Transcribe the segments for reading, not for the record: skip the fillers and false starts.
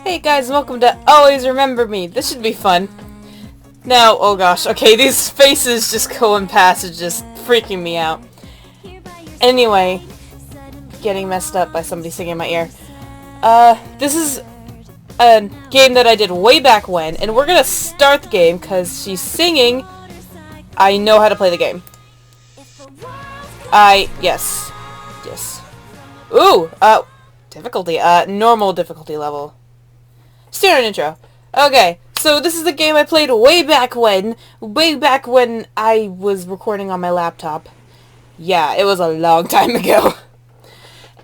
Hey guys, welcome to Always Remember Me. This should be fun. Now, oh gosh, okay, these faces just going past is just freaking me out. Anyway, getting messed up by somebody singing in my ear. This is a game that I did way back when, and we're gonna start the game because she's singing. I know how to play the game. Yes. Ooh, difficulty, normal difficulty level. Standard intro. Okay, so this is a game I played way back when I was recording on my laptop. Yeah, it was a long time ago.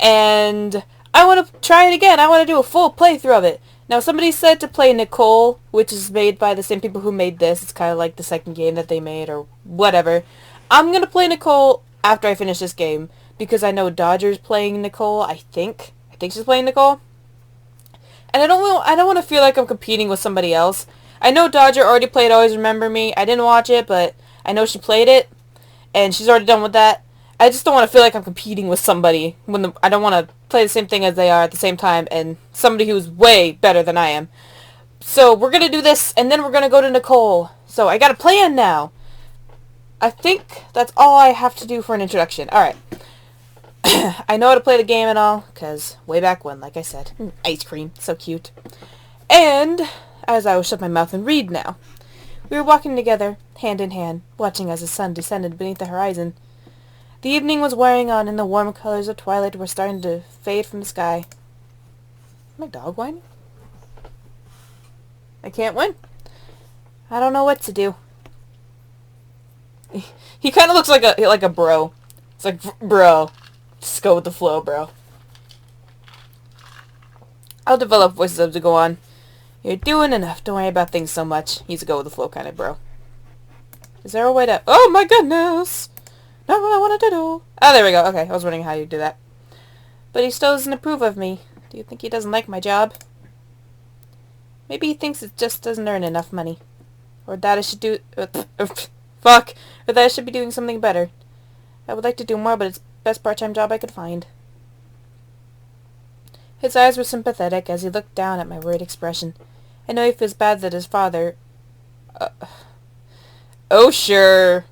And I want to try it again. I want to do a full playthrough of it. Now, somebody said to play Nicole, which is made by the same people who made this. It's kind of like the second game that they made, or whatever. I'm going to play Nicole after I finish this game, because I know Dodger's playing Nicole, I think. I think she's playing Nicole. And I don't want to feel like I'm competing with somebody else. I know Dodger already played Always Remember Me. I didn't watch it, but I know she played it, and she's already done with that. I just don't want to feel like I'm competing with somebody when I don't want to play the same thing as they are at the same time, and somebody who's way better than I am. So we're going to do this, and then we're going to go to Nicole. So I got a plan now. I think that's all I have to do for an introduction. Alright. I know how to play the game and all, because way back when, like I said. Ice cream. So cute. And, as I will shut my mouth and read now. We were walking together, hand in hand, watching as the sun descended beneath the horizon. The evening was wearing on, and the warm colors of twilight were starting to fade from the sky. My dog whining? I can't win. I don't know what to do. He kind of looks like a bro. It's like, bro, just go with the flow, bro. I'll develop voices as we go on. You're doing enough. Don't worry about things so much. He's a go with the flow kind of bro. Is there a way to... Oh my goodness! Not what I wanted to do. Oh, there we go. Okay, I was wondering how you do that. But he still doesn't approve of me. Do you think he doesn't like my job? Maybe he thinks it just doesn't earn enough money. Or that I should do... fuck! Or that I should be doing something better. I would like to do more, but it's the best part-time job I could find. His eyes were sympathetic as he looked down at my worried expression. I know he feels bad that his father... oh, sure...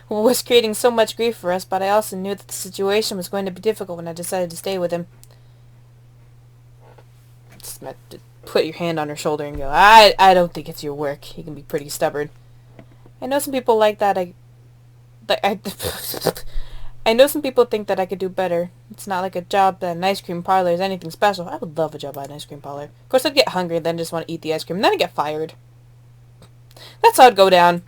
was creating so much grief for us, but I also knew that the situation was going to be difficult when I decided to stay with him. Just meant to put your hand on her shoulder and go, I don't think it's your work. He can be pretty stubborn. I know some people like that. I know some people think that I could do better. It's not like a job at an ice cream parlor is anything special. I would love a job at an ice cream parlor. Of course, I'd get hungry and then just want to eat the ice cream. And then I'd get fired. That's how it'd go down.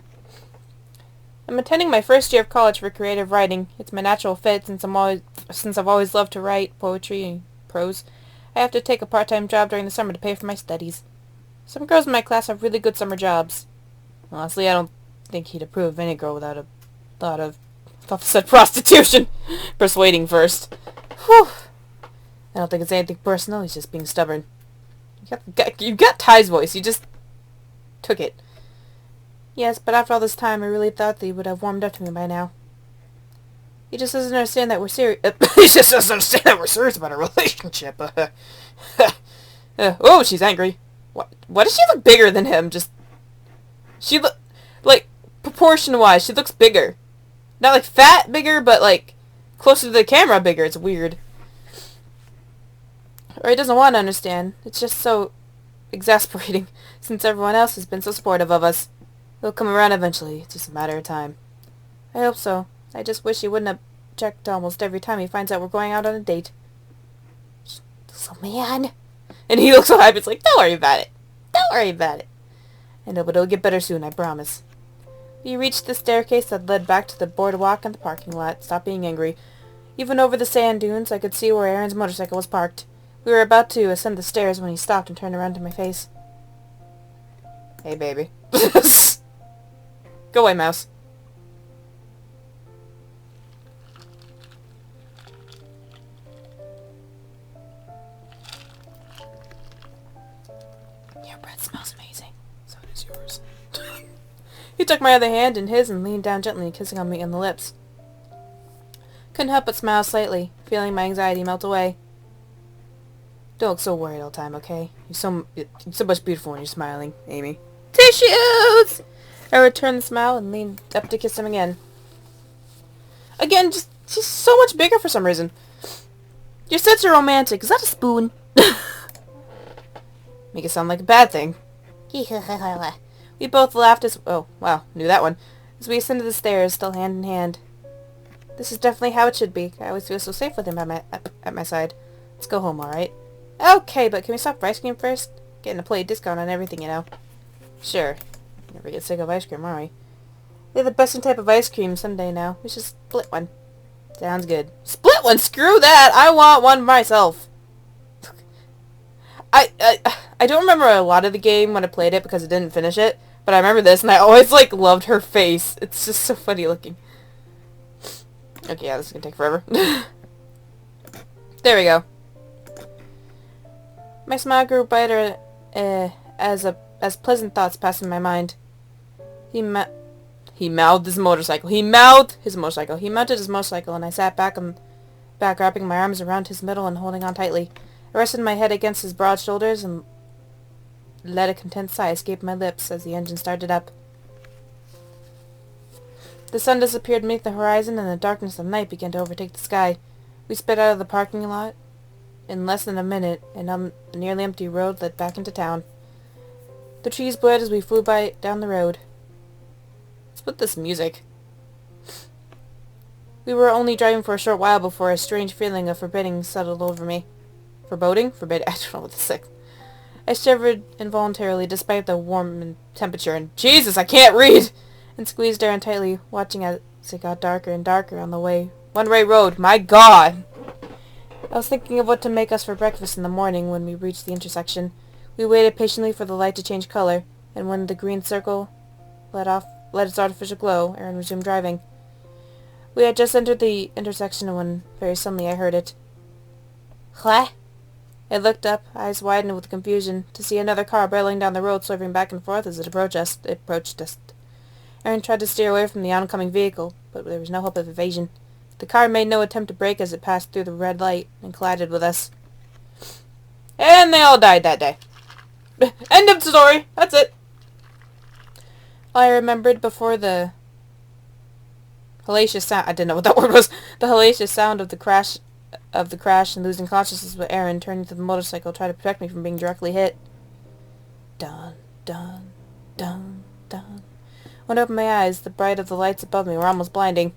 I'm attending my first year of college for creative writing. It's my natural fit since I've always loved to write poetry and prose. I have to take a part-time job during the summer to pay for my studies. Some girls in my class have really good summer jobs. Honestly, I don't think he'd approve of any girl without a thought of said prostitution. Persuading first. Whew. I don't think it's anything personal. He's just being stubborn. You got Ty's voice. You just took it. Yes, but after all this time, I really thought that he would have warmed up to me by now. He just doesn't understand that we're serious. He just doesn't understand that we're serious about our relationship. Oh, she's angry. Why does she look bigger than him? She look like proportion-wise, she looks bigger. Not like fat bigger, but like closer to the camera bigger. It's weird. Or he doesn't want to understand. It's just so exasperating since everyone else has been so supportive of us. He'll come around eventually. It's just a matter of time. I hope so. I just wish he wouldn't have checked almost every time he finds out we're going out on a date. So man. And he looks so happy. It's like, don't worry about it. Don't worry about it. I know, but it'll get better soon, I promise. We reached the staircase that led back to the boardwalk and the parking lot. Stop being angry. Even over the sand dunes, I could see where Aaron's motorcycle was parked. We were about to ascend the stairs when he stopped and turned around to my face. Hey, baby. Go away, mouse. Your breath smells amazing. So does yours. He took my other hand in his and leaned down gently, kissing on me on the lips. Couldn't help but smile slightly, feeling my anxiety melt away. Don't look so worried all the time, okay? You're so much beautiful when you're smiling, Amy. Tissues! I returned the smile and leaned up to kiss him again. Again, she's so much bigger for some reason. You're such a romantic. Is that a spoon? Make it sound like a bad thing. We both laughed as... Oh, wow, knew that one. As we ascended the stairs, still hand in hand. This is definitely how it should be. I always feel so safe with him at my side. Let's go home, alright? Okay, but can we stop for ice cream first? Getting a plate discount on everything, you know. Sure. Never get sick of ice cream, are we? They're the best type of ice cream someday now. We should split one. Sounds good. Split one? Screw that! I want one myself. I don't remember a lot of the game when I played it because I didn't finish it, but I remember this and I always like loved her face. It's just so funny looking. Okay, yeah, this is gonna take forever. There we go. My smile grew brighter as pleasant thoughts passed in my mind. He mouthed his motorcycle. He mouthed his motorcycle. He mounted his motorcycle, and I sat back, wrapping my arms around his middle and holding on tightly. I rested my head against his broad shoulders and let a content sigh escape my lips as the engine started up. The sun disappeared beneath the horizon, and the darkness of night began to overtake the sky. We sped out of the parking lot. In less than a minute, a nearly empty road led back into town. The trees blurred as we flew down the road. What's with this music? We were only driving for a short while before a strange feeling of forbidding settled over me. Foreboding? Forbid. I don't know what this is. I shivered involuntarily despite the warm temperature and Jesus, I can't read! And squeezed Aaron tightly, watching as it got darker and darker on the one-way road. My God! I was thinking of what to make us for breakfast in the morning when we reached the intersection. We waited patiently for the light to change color, and when the green circle let its artificial glow, Aaron resumed driving. We had just entered the intersection when very suddenly I heard it. What? I looked up, eyes widened with confusion, to see another car barreling down the road, swerving back and forth as it approached us. Aaron tried to steer away from the oncoming vehicle, but there was no hope of evasion. The car made no attempt to brake as it passed through the red light and collided with us. And they all died that day. End of story. That's it. All I remembered before the hellacious sound... I didn't know what that word was. The hellacious sound of the crash and losing consciousness with Aaron turning to the motorcycle trying to protect me from being directly hit. Dun, dun, dun, dun. When I opened my eyes, the bright of the lights above me were almost blinding.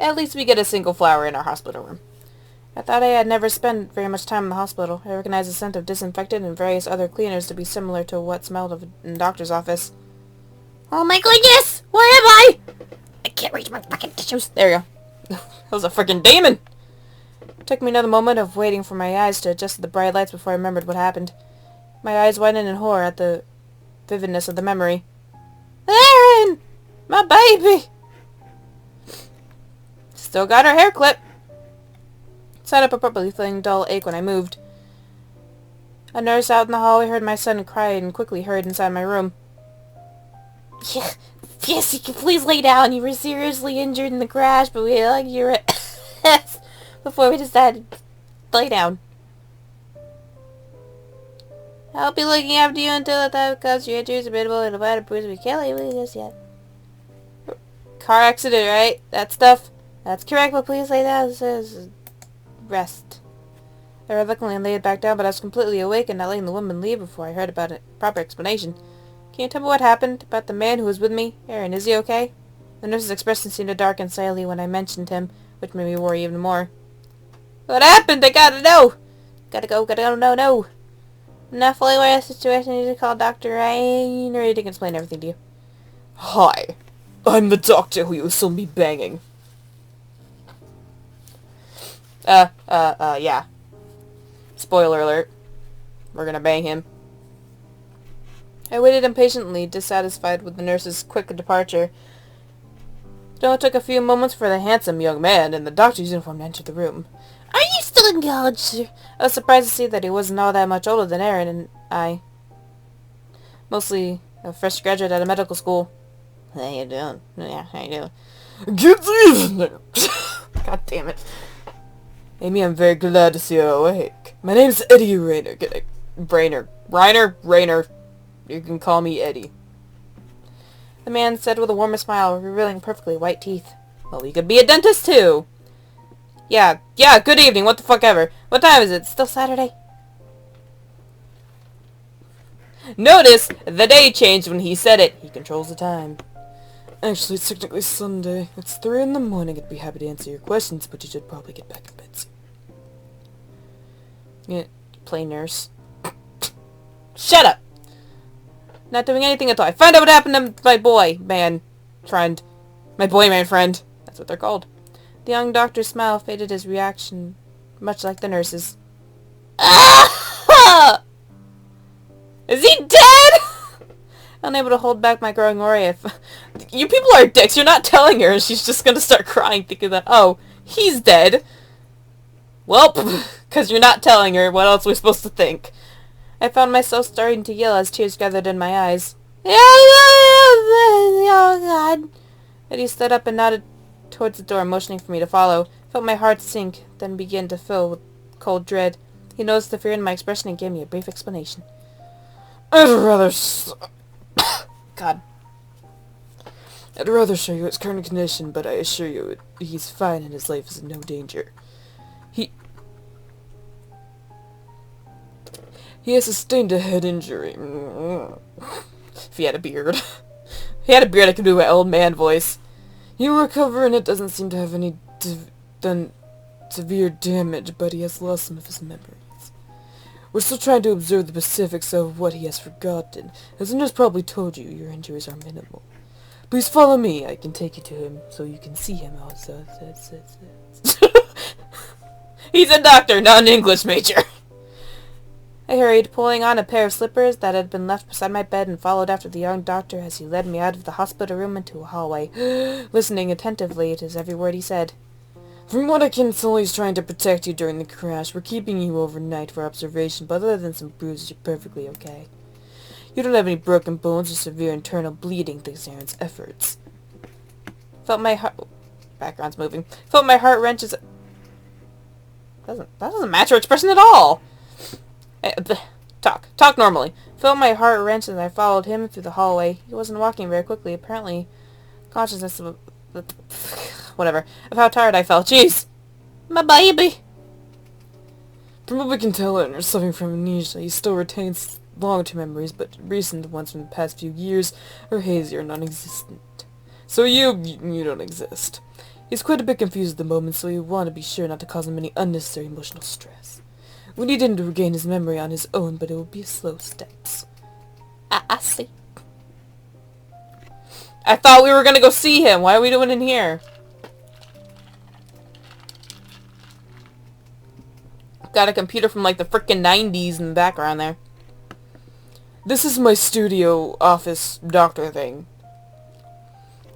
At least we get a single flower in our hospital room. I thought I had never spent very much time in the hospital. I recognized the scent of disinfectant and various other cleaners to be similar to what smelled of in the doctor's office. Oh my goodness! Where am I? I can't reach my fucking tissues. There you go. That was a freaking demon! It took me another moment of waiting for my eyes to adjust to the bright lights before I remembered what happened. My eyes widened in horror at the vividness of the memory. Aaron! My baby! Still got her hair clipped. Sat up abruptly, feeling a dull ache when I moved. A nurse out in the hallway heard my son cry and quickly hurried inside my room. Yes, you can please lay down. You were seriously injured in the crash, but we like your ass before we decided to lay down. I'll be looking after you until the time comes. Your injuries are minimal and about a bruise. We can't leave you just yet. Car accident, right? That stuff? That's correct, but please lay down. It says rest. I reluctantly laid back down, but I was completely awake and not letting the woman leave before I heard about a proper explanation. Can you tell me what happened? About the man who was with me? Aaron, is he okay? The nurse's expression seemed to darken slightly when I mentioned him, which made me worry even more. What happened? I gotta know! Gotta go, no. I'm not fully aware of the situation. I need to call Dr. Ryan, or he can explain everything to you. Hi. I'm the doctor who you saw me banging. Yeah. Spoiler alert. We're gonna bang him. I waited impatiently, dissatisfied with the nurse's quick departure. It only took a few moments for the handsome young man in the doctor's uniform to enter the room. Are you still in college, sir? I was surprised to see that he wasn't all that much older than Aaron and I. Mostly a fresh graduate out of medical school. How you doing? Yeah, how you doing? Get in there! God damn it. Amy, I'm very glad to see you awake. My name's Eddie Rayner. Rayner. You can call me Eddie. The man said with a warmer smile, revealing perfectly white teeth. Well, you could be a dentist too. Yeah, good evening, what the fuck ever. What time is it? Still Saturday? Notice, the day changed when he said it. He controls the time. Actually, it's technically Sunday. It's 3 in the morning. I'd be happy to answer your questions, but you should probably get back to bed soon. Yeah, play nurse. Shut up! Not doing anything at all. I find out what happened to my boy-man friend. My boy-man friend. That's what they're called. The young doctor's smile faded his reaction, much like the nurse's. Ah! Is he dead? Unable to hold back my growing worry. You people are dicks. You're not telling her. She's just gonna start crying, thinking that, oh, he's dead. Well, because you're not telling her. What else are we supposed to think? I found myself starting to yell as tears gathered in my eyes. Oh, God. Eddie stood up and nodded towards the door, motioning for me to follow. I felt my heart sink, then begin to fill with cold dread. He noticed the fear in my expression and gave me a brief explanation. I'd rather show you his current condition, but I assure you he's fine and his life is in no danger. He has sustained a head injury. If he had a beard. If he had a beard, I could do my old man voice. He will recover and it doesn't seem to have any done severe damage, but he has lost some of his memories. We're still trying to observe the specifics of what he has forgotten. As I just probably told you, your injuries are minimal. Please follow me. I can take you to him so you can see him. He's a doctor, not an English major. I hurried, pulling on a pair of slippers that had been left beside my bed, and followed after the young doctor as he led me out of the hospital room into a hallway, listening attentively to every word he said. From what I can tell, he's trying to protect you during the crash. We're keeping you overnight for observation, but other than some bruises, you're perfectly okay. You don't have any broken bones or severe internal bleeding thanks to Aaron's efforts. Felt my heart... Background's moving. Felt my heart wrench as... That doesn't match her expression at all! Talk normally. Felt my heart wrench as I followed him through the hallway. He wasn't walking very quickly, apparently consciousness of... whatever. Of how tired I felt. Jeez! My baby! From what we can tell, Aaron is suffering from amnesia. He still retains long-term memories, but recent ones from the past few years are hazy or non-existent. So you don't exist. He's quite a bit confused at the moment, so we want to be sure not to cause him any unnecessary emotional stress. We need him to regain his memory on his own, but it will be slow steps. I see. I thought we were gonna go see him. Why are we doing it in here? Got a computer from like the frickin' 90s in the background there. This is my studio office doctor thing.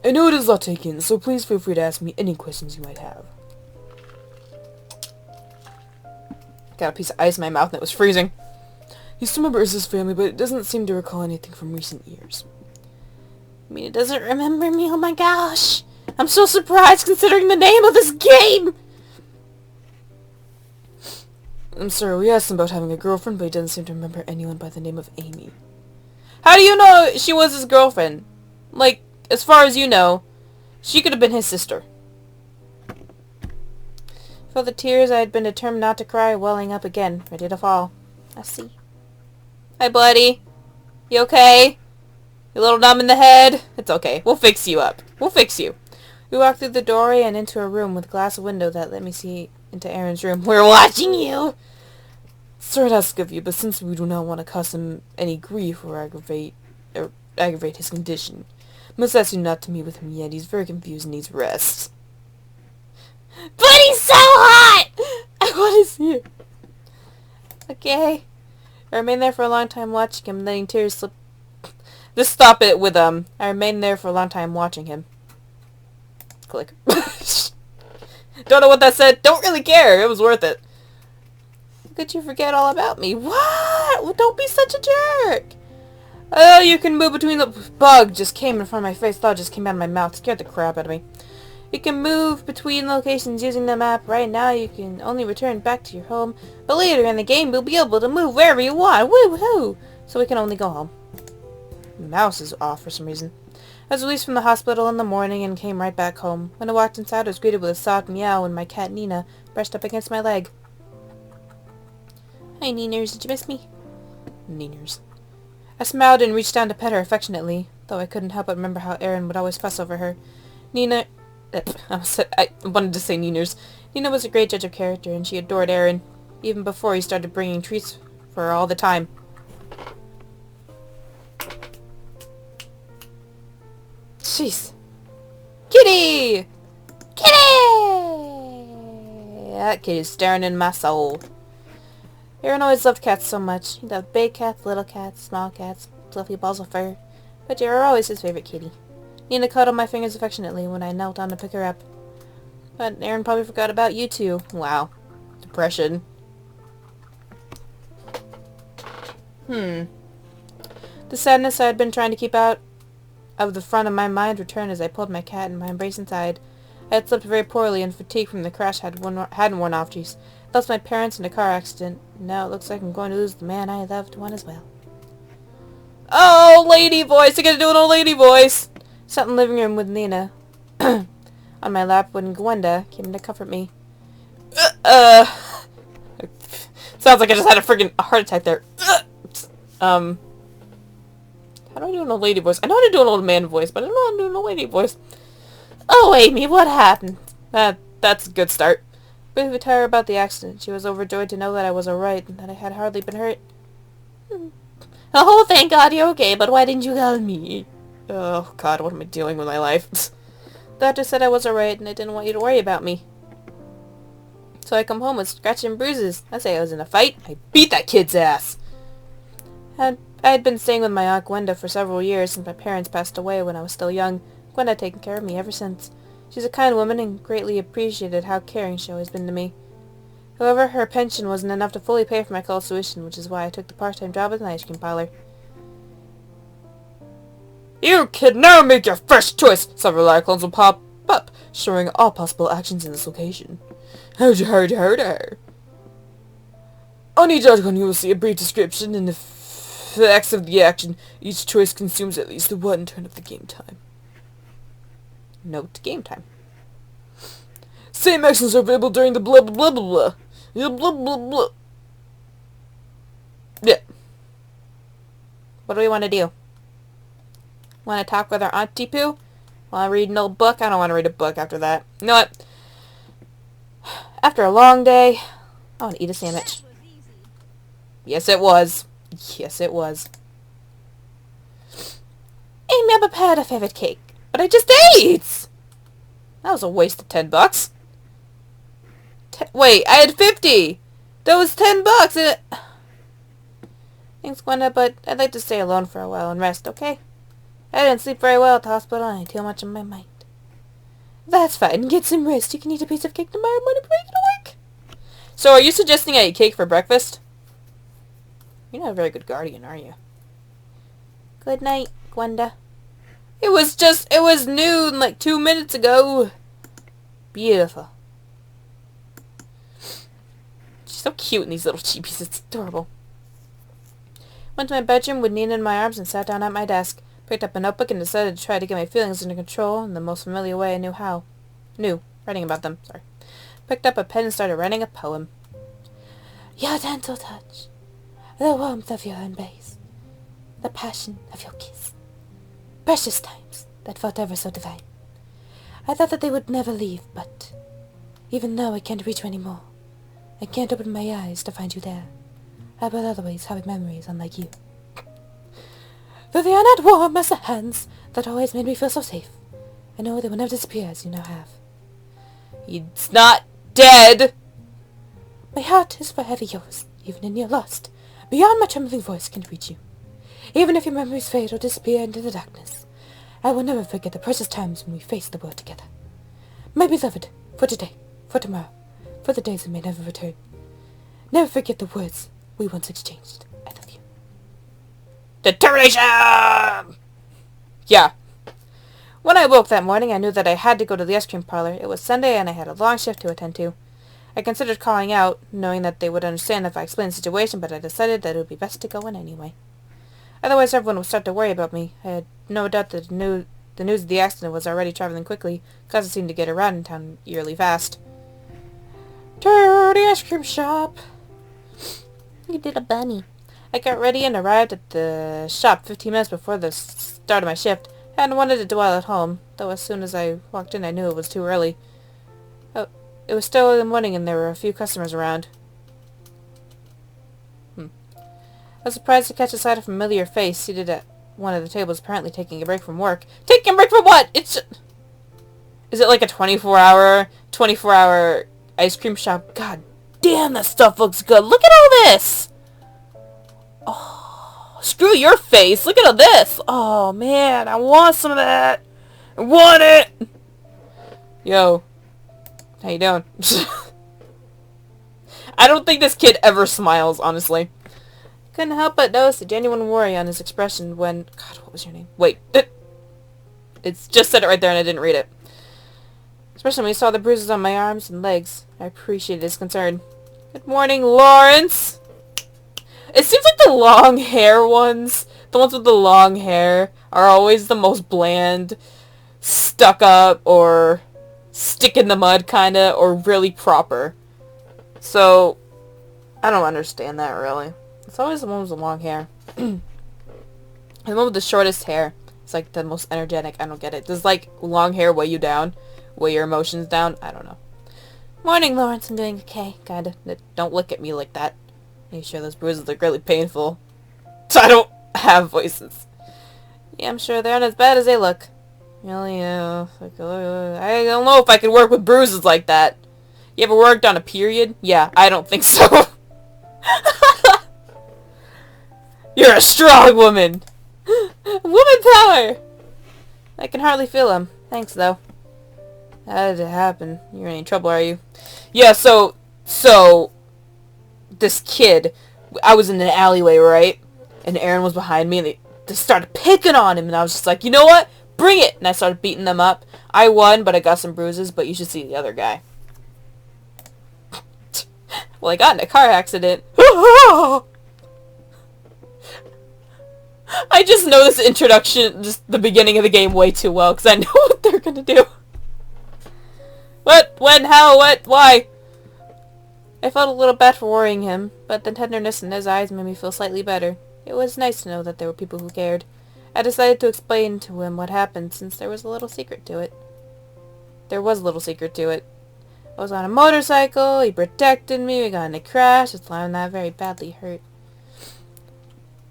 I know it is a lot taken, so please feel free to ask me any questions you might have. Got a piece of ice in my mouth and it was freezing. He still remembers his family, but it doesn't seem to recall anything from recent years. I mean, it doesn't remember me? Oh my gosh! I'm so surprised considering the name of this game! I'm sorry, we asked him about having a girlfriend, but he doesn't seem to remember anyone by the name of Amy. How do you know she was his girlfriend? Like, as far as you know, she could have been his sister. For the tears I had been determined not to cry, welling up again, ready to fall. I see. Hi, buddy. You okay? You a little numb in the head? It's okay. We'll fix you up. We'll fix you. We walked through the doorway and into a room with a glass window that let me see into Aaron's room. We're watching you! Sorry to ask of you, but since we do not want to cause him any grief or aggravate his condition, I must ask you not to meet with him yet. He's very confused and needs rest. But he's so hot! I want to see it. Okay. I remained there for a long time watching him, letting tears slip. Just stop it with I remained there for a long time watching him. Click. Don't know what that said. Don't really care. It was worth it. How could you forget all about me? What? Well, don't be such a jerk. Oh, you can move between the bug just came in front of my face. Thought it just came out of my mouth. Scared the crap out of me. You can move between locations using the map. Right now you can only return back to your home, but later in the game you'll be able to move wherever you want. Woo-hoo! So we can only go home. The mouse is off for some reason. I was released from the hospital in the morning and came right back home. When I walked inside I was greeted with a soft meow when my cat Nina brushed up against my leg. Hi Niners, did you miss me? Niners. I smiled and reached down to pet her affectionately, though I couldn't help but remember how Erin would always fuss over her. I wanted to say Niners. Nina was a great judge of character, and she adored Erin, even before he started bringing treats for her all the time. Jeez. Kitty! Kitty! That kitty's staring in my soul. Erin always loved cats so much. He loved big cats, little cats, small cats, fluffy balls of fur. But you were always his favorite kitty. Nina cuddled my fingers affectionately when I knelt down to pick her up. But Erin probably forgot about you too. Wow. Depression. The sadness I had been trying to keep out of the front of my mind returned as I pulled my cat in my embrace inside. I had slept very poorly and fatigue from the crash hadn't worn off. Jeez. Lost my parents in a car accident. Now it looks like I'm going to lose the man I loved one as well. Oh, lady voice! I gotta do an old lady voice! Sat in the living room with Nina on my lap when Gwenda came in to comfort me. Sounds like I just had a friggin' heart attack there. How do I do an old lady voice? I know how to do an old man voice, but I don't know how to do an old lady voice. Oh, Amy, what happened? That's a good start. We would tell her about the accident. She was overjoyed to know that I was alright and that I had hardly been hurt. Oh, thank God you're okay, but why didn't you tell me? Oh, God, what am I doing with my life? The doctor said I was alright and I didn't want you to worry about me. So I come home with scratches and bruises. I say I was in a fight. I beat that kid's ass. I had been staying with my Aunt Gwenda for several years since my parents passed away when I was still young. Gwenda had taken care of me ever since. She's a kind woman and greatly appreciated how caring she always been to me. However, her pension wasn't enough to fully pay for my college tuition, which is why I took the part-time job at an ice cream parlor. You can now make your first choice! Several icons will pop up, showing all possible actions in this location. Harder. On each icon you will see a brief description and the facts of the action. Each choice consumes at least 1 turn of the game time. Note game time. Same actions are available during the blah blah blah blah blah. Blah blah blah. Yeah. What do we want to do? Want to talk with our Auntie Pooh? Want to read an old book? I don't want to read a book after that. You know what? After a long day, I want to eat a sandwich. Yes, it was. Yes, it was. Amy, I've prepared a favorite cake, but I just ate! That was a waste of $10. Wait, I had 50! That was $10! And Thanks, Gwenda, but I'd like to stay alone for a while and rest, okay? I didn't sleep very well at the hospital and I had too much on my mind. That's fine. Get some rest. You can eat a piece of cake tomorrow morning before you go to work. So are you suggesting I eat cake for breakfast? You're not a very good guardian, are you? Good night, Gwenda. It was noon like 2 minutes ago. Beautiful. She's so cute in these little cheepies. It's adorable. Went to my bedroom with Nina in my arms and sat down at my desk. Picked up a notebook and decided to try to get my feelings under control in the most familiar way I knew how. Writing about them, sorry. Picked up a pen and started writing a poem. Your gentle touch, the warmth of your embrace, the passion of your kiss. Precious times that felt ever so divine. I thought that they would never leave, but even though I can't reach you anymore, I can't open my eyes to find you there. I will always have memories unlike you. Though they are not warm as the hands that always made me feel so safe, I know they will never disappear as you now have. He's not dead! My heart is forever yours, even in your lost, beyond my trembling voice can reach you. Even if your memories fade or disappear into the darkness, I will never forget the precious times when we faced the world together. My beloved, for today, for tomorrow, for the days that may never return. Never forget the words we once exchanged. I love you. Determination! Yeah. When I woke that morning, I knew that I had to go to the ice cream parlor. It was Sunday, and I had a long shift to attend to. I considered calling out, knowing that they would understand if I explained the situation, but I decided that it would be best to go in anyway. Otherwise, everyone would start to worry about me. I had no doubt that the news of the accident was already traveling quickly, because it seemed to get around in town eerily fast. To the ice cream shop. You did a bunny. I got ready and arrived at the shop 15 minutes before the start of my shift. I hadn't wanted to dwell at home, though as soon as I walked in I knew it was too early. Oh, it was still in the morning and there were a few customers around. I was surprised to catch a sight of a familiar face seated at one of the tables, apparently taking a break from work. Taking a break from what? Is it like a 24-hour ice cream shop? God damn, that stuff looks good. Look at all this! Oh, screw your face. Look at all this. Oh, man, I want some of that. I want it! Yo. How you doing? I don't think this kid ever smiles, honestly. Couldn't help but notice the genuine worry on his expression when... God, what was your name? Wait. It's just said it right there and I didn't read it. Especially when he saw the bruises on my arms and legs. I appreciated his concern. Good morning, Lawrence! It seems like the long hair ones, the ones with the long hair, are always the most bland, stuck up, or stick in the mud kinda, or really proper. So, I don't understand that really. It's always the one with the long hair. And the one with the shortest hair. It's like the most energetic. I don't get it. Does like long hair weigh you down? Weigh your emotions down? I don't know. Morning, Lawrence. I'm doing okay. Kinda. Don't look at me like that. Are you sure those bruises look really painful? So I don't have voices. Yeah, I'm sure they aren't as bad as they look. Really, I don't know if I could work with bruises like that. You ever worked on a period? Yeah, I don't think so. You're a strong woman! Woman power! I can hardly feel them. Thanks, though. How did it happen? You're in any trouble, are you? Yeah, so, this kid, I was in an alleyway, right? And Aaron was behind me, and they started picking on him, and I was just like, you know what? Bring it! And I started beating them up. I won, but I got some bruises, but you should see the other guy. Well, I got in a car accident. I just know this introduction, just the beginning of the game way too well, because I know what they're gonna do. What? When? How? What? Why? I felt a little bad for worrying him, but the tenderness in his eyes made me feel slightly better. It was nice to know that there were people who cared. I decided to explain to him what happened, since there was a little secret to it. I was on a motorcycle, he protected me, we got in a crash, that's why I'm not very badly hurt.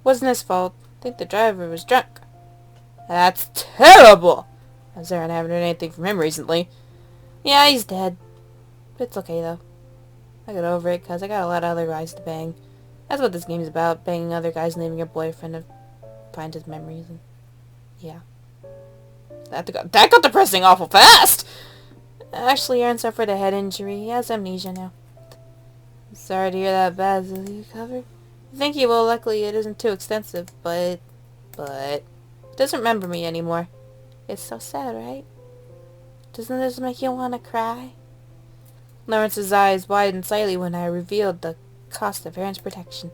Wasn't his fault. I think the driver was drunk. That's terrible! I'm sorry I haven't heard anything from him recently. Yeah, he's dead. It's okay, though. I got over it, because I got a lot of other guys to bang. That's what this game's about, banging other guys and leaving your boyfriend to find his memories, and... yeah. That got depressing awful fast! Actually, Aaron suffered a head injury. He has amnesia now. I'm sorry to hear that bad. Is he recovered? I think he will. Luckily, it isn't too extensive, but... he doesn't remember me anymore. It's so sad, right? Doesn't this make you want to cry? Lawrence's eyes widened slightly when I revealed the cost of Aaron's protection.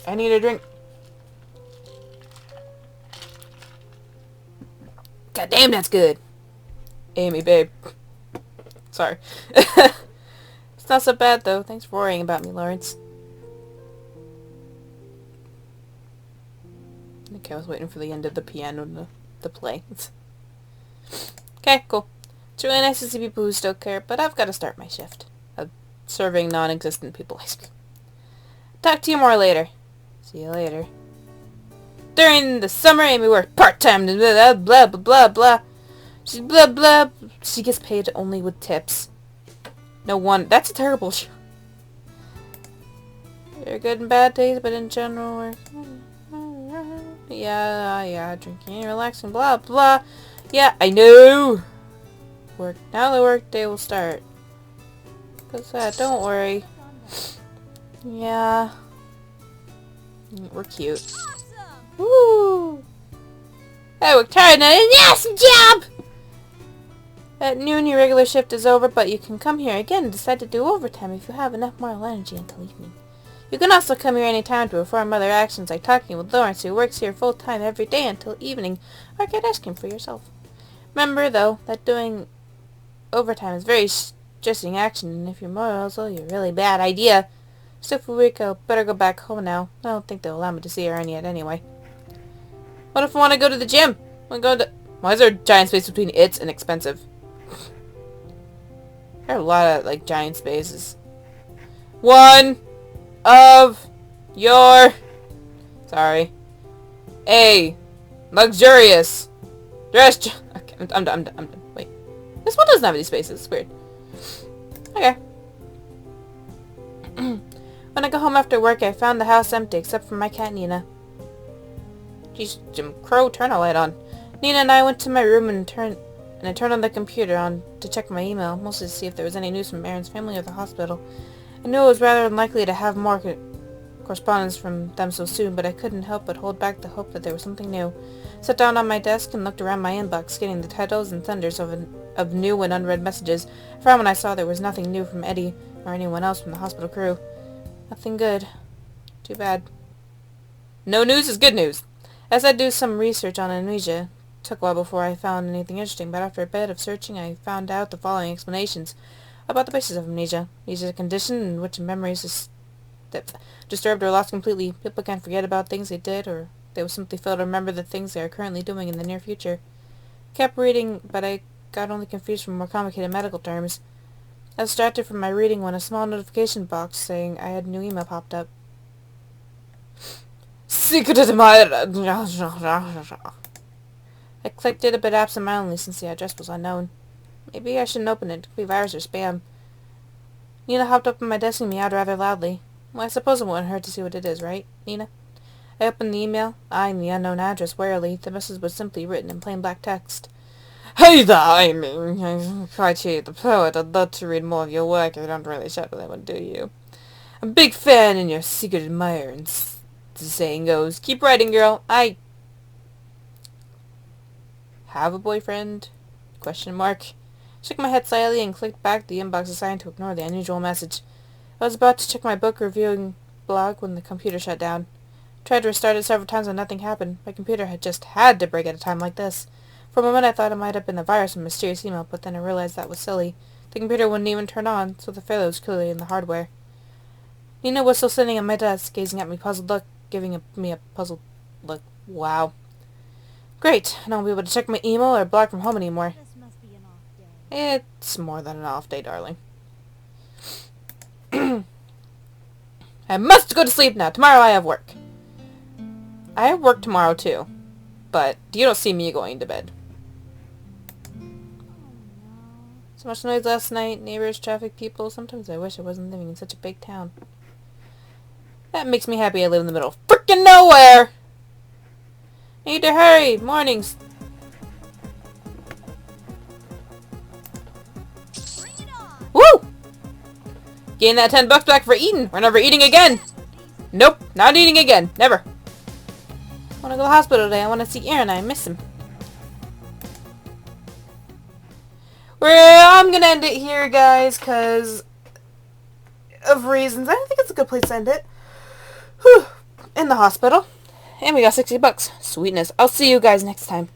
I need a drink. God damn, that's good. Amy, babe. Sorry. It's not so bad, though. Thanks for worrying about me, Lawrence. Okay, I was waiting for the end of the piano to play. Okay, cool. It's really nice to see people who still care, but I've got to start my shift of serving non-existent people ice cream. Talk to you more later. See you later. During the summer, Amy worked part-time, blah, blah, blah, blah, blah. She's blah, blah. She gets paid only with tips. No one. That's a terrible show. There are good and bad days, but in general, we're... yeah, drinking, relaxing, blah, blah. Yeah, I know. Now the work day will start. What's that? Don't worry. Yeah. We're cute. Woo! I worked hard and I did an awesome job! At noon, your regular shift is over, but you can come here again and decide to do overtime if you have enough moral energy until evening. You can also come here any time to perform other actions like talking with Lawrence, who works here full-time every day until evening, or get ice cream for yourself. Remember, though, that doing overtime is very stressing action, and if your morals are a really bad idea. So for Rico, better go back home now. I don't think they'll allow me to see her yet anyway. What if I want to go to the gym? Why is there a giant space between it and expensive? There are a lot of, like, giant spaces. One of your... Sorry. A luxurious dress... Okay, I'm done. Wait. This one doesn't have any spaces. It's weird. Okay. When I go home after work, I found the house empty except for my cat, Nina. Jeez, Jim Crow, turn a light on. Nina and I went to my room and I turned on the computer to check my email, mostly to see if there was any news from Aaron's family or the hospital. I knew it was rather unlikely to have more correspondence from them so soon, but I couldn't help but hold back the hope that there was something new. I sat down on my desk and looked around my inbox, scanning the titles and senders of new and unread messages. I frowned when I saw there was nothing new from Eddie or anyone else from the hospital crew. Nothing good. Too bad. No news is good news. As I do some research on amnesia, it took a while before I found anything interesting, but after a bit of searching I found out the following explanations about the basis of amnesia. Amnesia is a condition in which memories disturbed or lost completely. People can't forget about things they did, or they will simply fail to remember the things they are currently doing in the near future. I kept reading, but I got only confused from more complicated medical terms. I was distracted from my reading when a small notification box saying I had a new email popped up. Secret admirer. I clicked it a bit absentmindedly since the address was unknown. Maybe I shouldn't open it. It could be virus or spam. Nina hopped up on my desk and meowed rather loudly. Well, I suppose it wouldn't hurt to see what it is, right, Nina? I opened the email, eyeing the unknown address warily. The message was simply written in plain black text. Hey there, Amy. I'm quite the poet. I'd love to read more of your work. I don't really shout that one, do you? I'm a big fan and your secret admirer, and the saying goes. Keep writing, girl. I have a boyfriend? Question mark. Shook my head slightly and clicked back the inbox assigned to ignore the unusual message. I was about to check my book reviewing blog when the computer shut down. I tried to restart it several times and nothing happened. My computer had just had to break at a time like this. For a moment I thought it might have been the virus and mysterious email, but then I realized that was silly. The computer wouldn't even turn on, so the failure was clearly in the hardware. Nina was still sitting at my desk, gazing at me puzzled look, giving me a puzzled look. Wow. Great. I don't be able to check my email or blog from home anymore. This must be an off day. It's more than an off day, darling. I must go to sleep now. Tomorrow I have work. I have work tomorrow too, but you don't see me going to bed. So much noise last night, neighbors, traffic, people. Sometimes I wish I wasn't living in such a big town. That makes me happy I live in the middle of frickin' nowhere! Need to hurry! Mornings! Woo! Gain that $10 back for eating! We're never eating again! Nope, not eating again. Never. I wanna go to the hospital today. I wanna see Aaron. I miss him. Well, I'm gonna end it here, guys, because of reasons. I don't think it's a good place to end it. Whew. In the hospital. And we got $60. Sweetness. I'll see you guys next time.